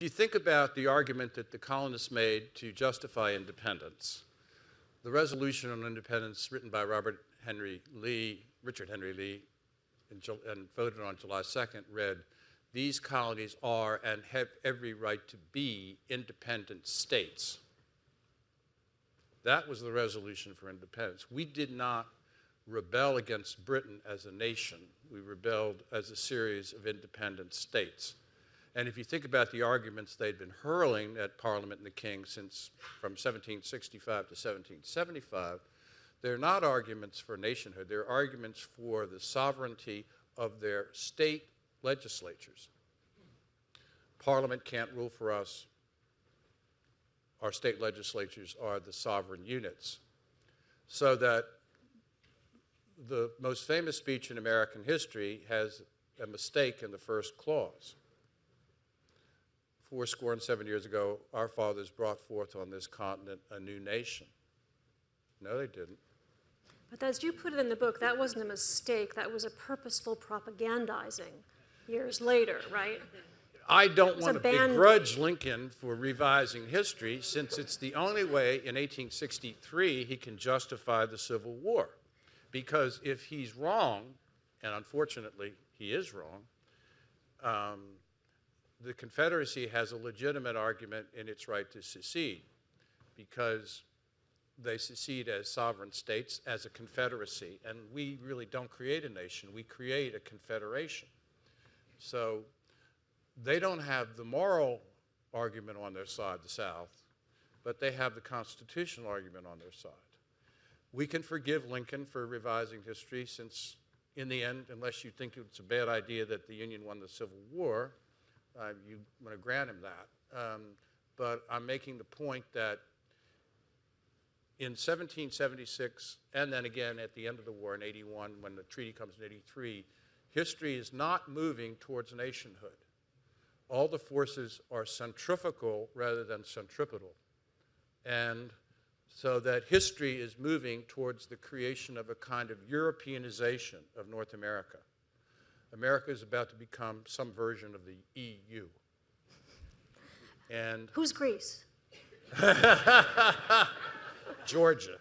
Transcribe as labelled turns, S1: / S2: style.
S1: you think about the argument that the colonists made to justify independence, the Resolution on Independence written by Richard Henry Lee, and voted on July 2nd read, "These colonies are and have every right to be independent states." That was the resolution for independence. We did not rebel against Britain as a nation. We rebelled as a series of independent states. And if you think about the arguments they'd been hurling at Parliament and the King since from 1765 to 1775, they're not arguments for nationhood. They're arguments for the sovereignty of their state legislatures. Parliament can't rule for us. Our state legislatures are the sovereign units. So that the most famous speech in American history has a mistake in the first clause. 77 years ago, our fathers brought forth on this continent a new nation. No, they didn't.
S2: But as you put it in the book, that wasn't a mistake. That was a purposeful propagandizing years later, right?
S1: I don't want to begrudge Lincoln for revising history, since it's the only way in 1863 he can justify the Civil War. Because if he's wrong, and unfortunately he is wrong, the Confederacy has a legitimate argument in its right to secede, because they secede as sovereign states, as a confederacy, and we really don't create a nation, we create a confederation. So they don't have the moral argument on their side, the South, but they have the constitutional argument on their side. We can forgive Lincoln for revising history, since in the end, unless you think it's a bad idea that the Union won the Civil War, you want to grant him that. But I'm making the point that in 1776, and then again at the end of the war in 81, when the treaty comes in 83, history is not moving towards nationhood. All the forces are centrifugal rather than centripetal. And so that history is moving towards the creation of a kind of Europeanization of North America. America is about to become some version of the EU. And
S2: who's Greece?
S1: Georgia.